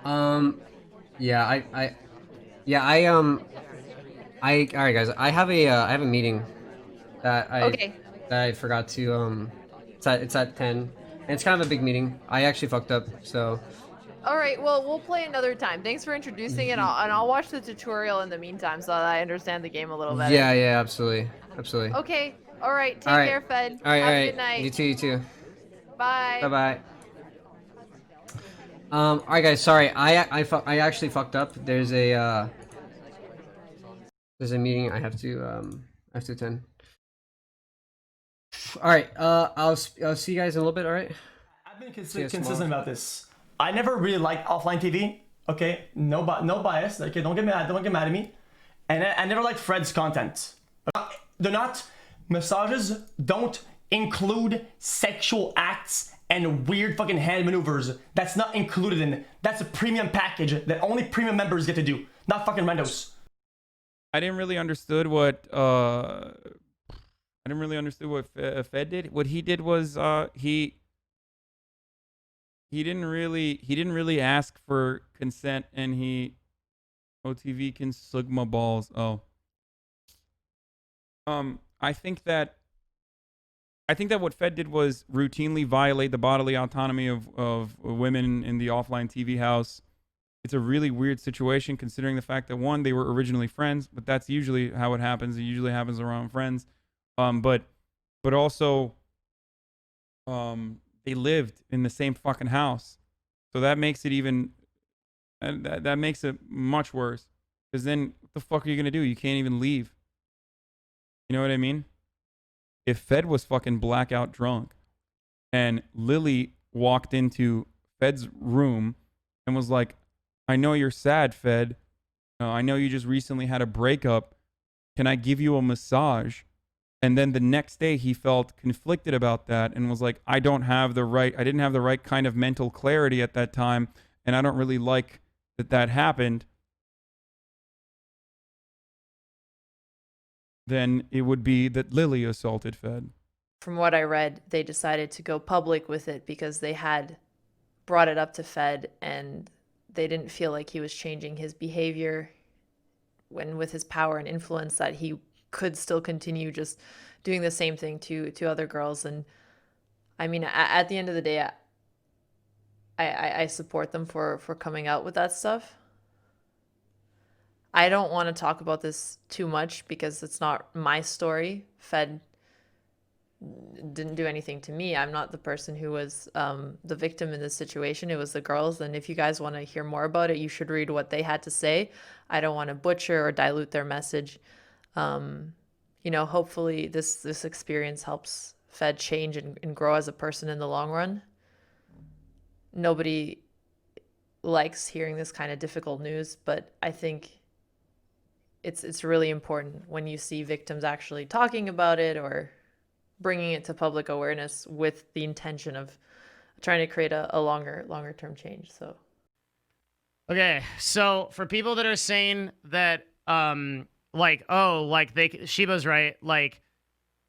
Um, yeah, yeah, all right, guys. I have a meeting that Okay. I forgot to it's at 10, and it's kind of a big meeting. I actually fucked up, so All right. Well, we'll play another time. Thanks for introducing it. I'll watch the tutorial in the meantime so that I understand the game a little better. yeah, yeah, absolutely, absolutely. Okay. All right. All Take right, care, Fed. all Have a good right. night. You too, you too. Bye Bye. bye. All right, guys. Sorry, I actually fucked up. There's a meeting I have to attend. All right. I'll see you guys in a little bit. All right. I've been See you guys tomorrow. consistent about this. I never really liked offline TV. Okay, no bias. Okay, don't get mad at me. And I never liked Fred's content. They're not massages. Don't include sexual acts and weird fucking hand maneuvers. That's not included in. That's a premium package that only premium members get to do. Not fucking randos. I didn't really understood what Fed did. What he did was he didn't really ask for consent, and he OTV can slug my balls. Oh. I think that what Fed did was routinely violate the bodily autonomy of women in the offline TV house. It's a really weird situation considering the fact that one, they were originally friends, but that's usually how it happens. It usually happens around friends. But also they lived in the same fucking house. So that makes it even that makes it much worse. Because then what the fuck are you gonna do? You can't even leave. You know what I mean? If Fed was fucking blackout drunk and Lily walked into Fed's room and was like, I know you're sad, Fed. I know you just recently had a breakup. Can I give you a massage? And then the next day he felt conflicted about that and was like, I didn't have the right kind of mental clarity at that time, and I don't really like that happened. Then it would be that Lily assaulted Fed. From what I read, they decided to go public with it because they had brought it up to Fed and they didn't feel like he was changing his behavior when with his power and influence, that he could still continue just doing the same thing to other girls. And I mean, at the end of the day, I support them for coming out with that stuff. I don't want to talk about this too much because it's not my story. Fed didn't do anything to me. I'm not the person who was the victim in this situation. It was the girls. And if you guys want to hear more about it, you should read what they had to say. I don't want to butcher or dilute their message. You know, hopefully this experience helps Fed change and grow as a person in the long run. Nobody likes hearing this kind of difficult news, but I think it's really important when you see victims actually talking about it or bringing it to public awareness with the intention of trying to create a longer term change. So okay, so for people that are saying that like, oh, like Shiba's right, like,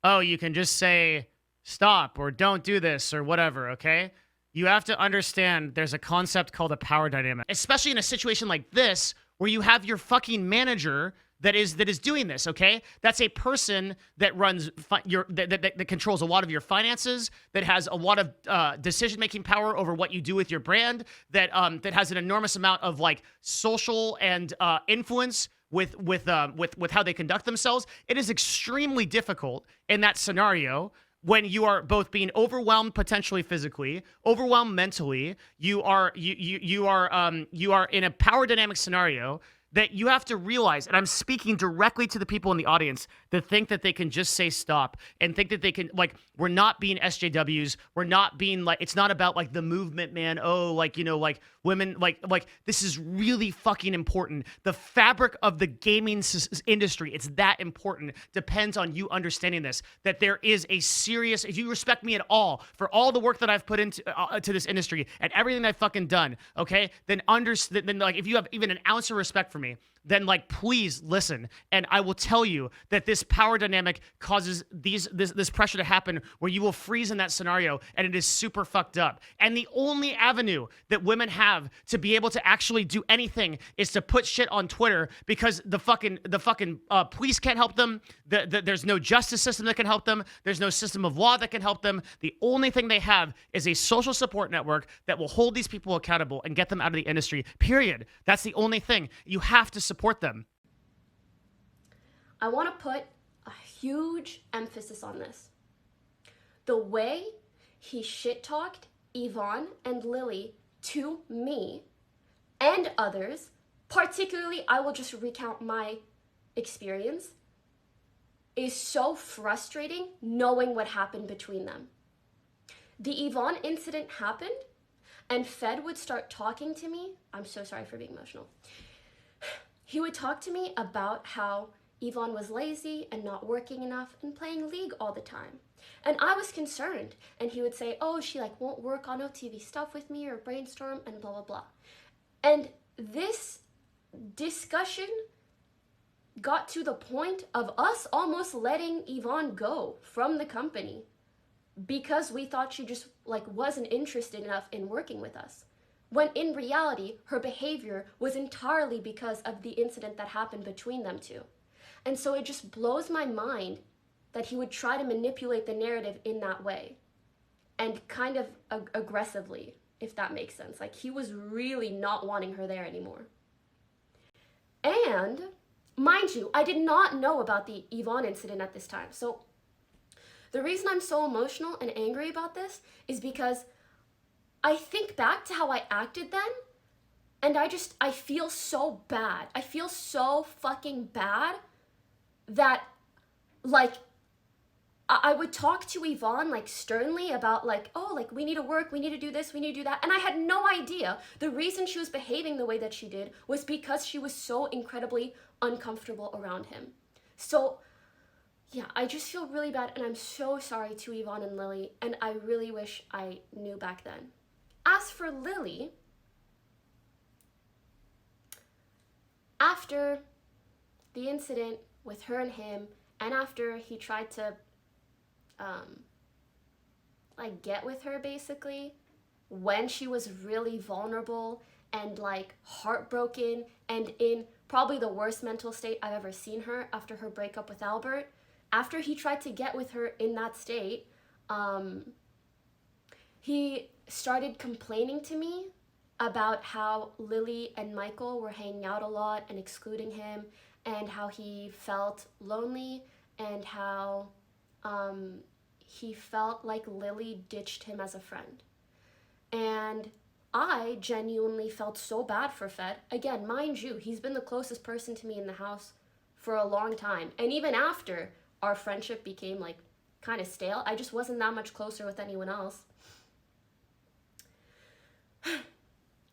oh, you can just say stop or don't do this or whatever, okay? You have to understand there's a concept called a power dynamic, especially in a situation like this where you have your fucking manager that is doing this, okay? That's a person that runs that controls a lot of your finances, that has a lot of decision-making power over what you do with your brand, that has an enormous amount of like social and influence with how they conduct themselves. It is extremely difficult in that scenario when you are both being overwhelmed potentially physically, overwhelmed mentally. You are in a power dynamic scenario that you have to realize, and I'm speaking directly to the people in the audience that think that they can just say stop and think that they can, like, we're not being SJWs. We're not being like, it's not about like the movement, man. Oh, like, you know, like women, like this is really fucking important. The fabric of the gaming industry, it's that important. Depends on you understanding this, that there is a serious, if you respect me at all for all the work that I've put into to this industry and everything I've fucking done, okay, then like if you have even an ounce of respect for me, then like please listen. And I will tell you that this power dynamic causes this pressure to happen where you will freeze in that scenario, and it is super fucked up. And the only avenue that women have to be able to actually do anything is to put shit on Twitter, because the fucking police can't help them. There's no justice system that can help them. There's no system of law that can help them. The only thing they have is a social support network that will hold these people accountable and get them out of the industry, period. That's the only thing. You have to support them. I want to put a huge emphasis on this. The way he shit-talked Yvonne and Lily to me and others, particularly, I will just recount my experience, is so frustrating knowing what happened between them. The Yvonne incident happened, and Fed would start talking to me. I'm so sorry for being emotional. He would talk to me about how Yvonne was lazy and not working enough and playing League all the time. And I was concerned. And he would say, oh, she like won't work on OTV stuff with me or brainstorm and blah, blah, blah. And this discussion got to the point of us almost letting Yvonne go from the company because we thought she just like wasn't interested enough in working with us. When in reality, her behavior was entirely because of the incident that happened between them two. And so it just blows my mind that he would try to manipulate the narrative in that way. And kind of aggressively, if that makes sense. Like, he was really not wanting her there anymore. And, mind you, I did not know about the Yvonne incident at this time. So, the reason I'm so emotional and angry about this is because I think back to how I acted then, and I feel so bad. I feel so fucking bad that, like, I would talk to Yvonne, like, sternly about, like, oh, like, we need to work, we need to do this, we need to do that. And I had no idea the reason she was behaving the way that she did was because she was so incredibly uncomfortable around him. So, yeah, I just feel really bad, and I'm so sorry to Yvonne and Lily, and I really wish I knew back then. As for Lily, after the incident with her and him, and after he tried to like get with her basically, when she was really vulnerable and like heartbroken and in probably the worst mental state I've ever seen her after her breakup with Albert, after he tried to get with her in that state, he started complaining to me about how Lily and Michael were hanging out a lot and excluding him, and how he felt lonely, and how he felt like Lily ditched him as a friend. And I genuinely felt so bad for Fed. Again, mind you, he's been the closest person to me in the house for a long time. And even after our friendship became like kind of stale, I just wasn't that much closer with anyone else.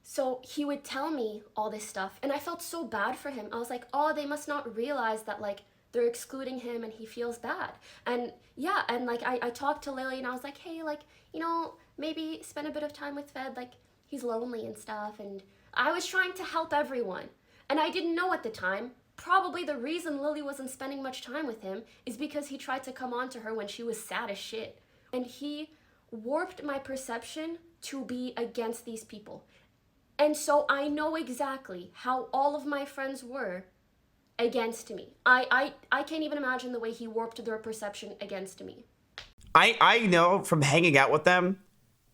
So he would tell me all this stuff, and I felt so bad for him. I was like, oh, they must not realize that like they're excluding him and he feels bad. And yeah, and like I talked to Lily and I was like, hey, like, you know, maybe spend a bit of time with Fed, like he's lonely and stuff. And I was trying to help everyone. And I didn't know at the time, probably the reason Lily wasn't spending much time with him is because he tried to come on to her when she was sad as shit. And he warped my perception to be against these people. And so I know exactly how all of my friends were against me. I can't even imagine the way he warped their perception against me. I know from hanging out with them,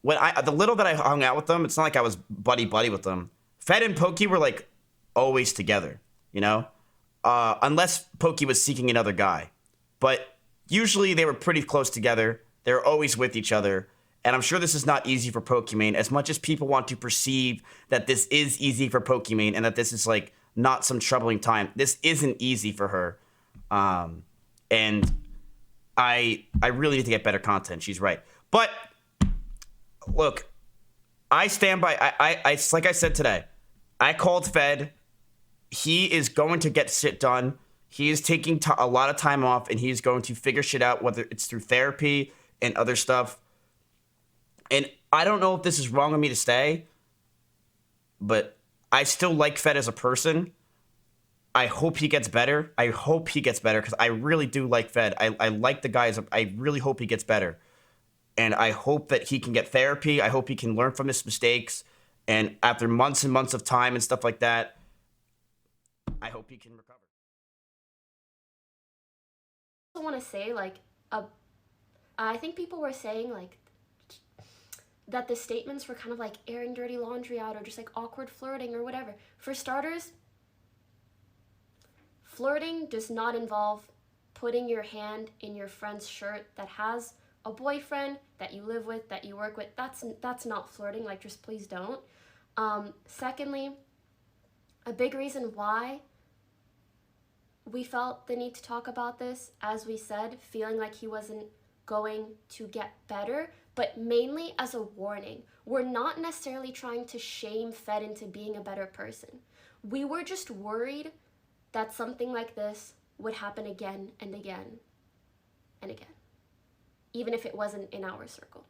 when the little that I hung out with them, it's not like I was buddy with them. Fed and Pokey were like always together, you know? Unless Pokey was seeking another guy. But usually they were pretty close together. They were always with each other. And I'm sure this is not easy for Pokimane, as much as people want to perceive that this is easy for Pokimane and that this is like not some troubling time. This isn't easy for her. And I really need to get better content. She's right. But look, I stand by, I like I said today, I called Fed. He is going to get shit done. He is taking a lot of time off, and he's going to figure shit out, whether it's through therapy and other stuff. And I don't know if this is wrong of me to say, but I still like Fed as a person. I hope he gets better. I hope he gets better because I really do like Fed. I like the guys. I really hope he gets better. And I hope that he can get therapy. I hope he can learn from his mistakes. And after months and months of time and stuff like that, I hope he can recover. I want to say, like, I think people were saying, like, that the statements were kind of like airing dirty laundry out or just like awkward flirting or whatever. For starters, flirting does not involve putting your hand in your friend's shirt that has a boyfriend that you live with, that you work with. That's not flirting. Like, just please don't. Secondly, a big reason why we felt the need to talk about this, as we said, feeling like he wasn't going to get better, but mainly as a warning. We're not necessarily trying to shame Fed into being a better person. We were just worried that something like this would happen again and again and again, even if it wasn't in our circle.